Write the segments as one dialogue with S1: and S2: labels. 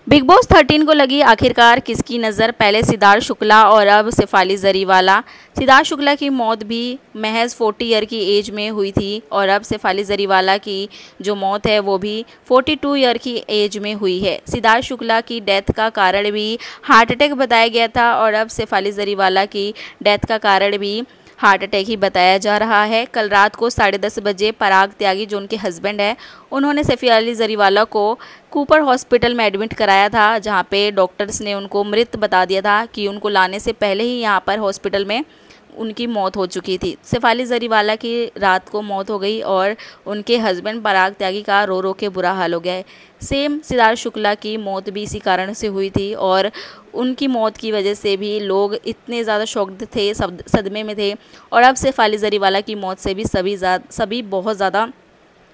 S1: Big boss 13 को लगी आखिरकार किसकी नज़र। पहले सिद्धार्थ शुक्ला और अब शेफाली जरीवाला। सिद्धार्थ शुक्ला की मौत भी महज 40 ईयर की एज में हुई थी और अब शेफाली जरीवाला की जो मौत है वो भी 42 ईयर की एज में हुई है। सिद्धार्थ शुक्ला की डेथ का कारण भी हार्ट अटैक बताया गया था और अब शेफाली जरीवाला की डेथ का कारण भी हार्ट अटैक ही बताया जा रहा है। कल रात को 10:30 बजे पराग त्यागी जो उनके हस्बैंड है, उन्होंने शेफाली जरीवाला को कूपर हॉस्पिटल में एडमिट कराया था, जहां पे डॉक्टर्स ने उनको मृत बता दिया था कि उनको लाने से पहले ही यहां पर हॉस्पिटल में उनकी मौत हो चुकी थी। शेफाली जरीवाला की रात को मौत हो गई और उनके हस्बैंड पराग त्यागी का रो रो के बुरा हाल हो गया है। सेम सिद्धार्थ शुक्ला की मौत भी इसी कारण से हुई थी और उनकी मौत की वजह से भी लोग इतने ज़्यादा शॉक्ड थे, सदमे में थे और अब शेफाली जरीवाला की मौत से भी सभी बहुत ज़्यादा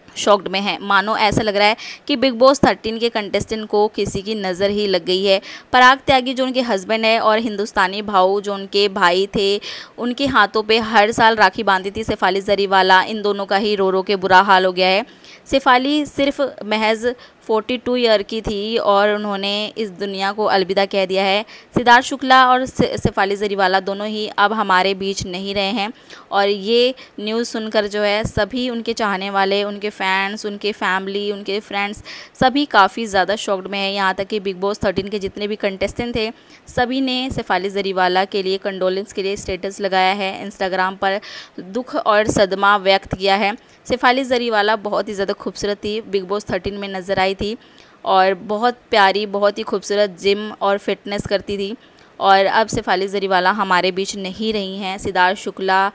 S1: शॉक्ड में है। मानो ऐसा लग रहा है कि बिग बॉस 13 के कंटेस्टेंट को किसी की नज़र ही लग गई है। पराग त्यागी जो उनके हस्बैंड है और हिंदुस्तानी भाऊ जो उनके भाई थे, उनके हाथों पे हर साल राखी बांधती थी शेफाली जरीवाला। इन दोनों का ही रो रो के बुरा हाल हो गया है। शेफाली सिर्फ महज 42 ईयर की थी और उन्होंने इस दुनिया को अलविदा कह दिया है। सिद्धार्थ शुक्ला और शेफाली जरीवाला दोनों ही अब हमारे बीच नहीं रहे हैं और ये न्यूज़ सुनकर जो है सभी उनके चाहने वाले, उनके फैंस, उनके फैमिली, उनके फ्रेंड्स सभी काफ़ी ज़्यादा शॉक्ड में है। यहाँ तक कि बिग बॉस 13 के जितने भी कंटेस्टेंट थे सभी ने शेफाली जरीवाला के लिए कंडोलेंस के लिए स्टेटस लगाया है, इंस्टाग्राम पर दुख और सदमा व्यक्त किया है। शेफाली जरीवाला बहुत ही ज़्यादा खूबसूरत थी, बिग बॉस 13 में नज़र आई थी और बहुत प्यारी, बहुत ही खूबसूरत जिम और फिटनेस करती थी और अब शेफाली जरीवाला हमारे बीच नहीं रही हैं। सिद्धार्थ शुक्ला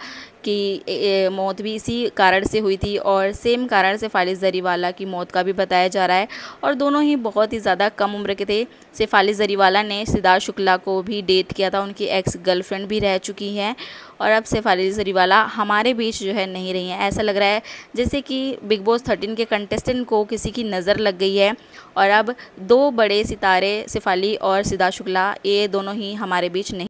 S1: की मौत भी इसी कारण से हुई थी और सेम कारण शेफाली जरीवाला की मौत का भी बताया जा रहा है और दोनों ही बहुत ही ज़्यादा कम उम्र के थे। शेफाली जरीवाला ने सिद्धार्थ शुक्ला को भी डेट किया था, उनकी एक्स गर्लफ्रेंड भी रह चुकी हैं और अब शेफाली जरीवाला हमारे बीच जो है नहीं रही हैं। ऐसा लग रहा है जैसे कि बिग बॉस 13 के कंटेस्टेंट को किसी की नज़र लग गई है और अब दो बड़े सितारे शेफाली और सिद्धार्थ शुक्ला ये दोनों ही हमारे बीच नहीं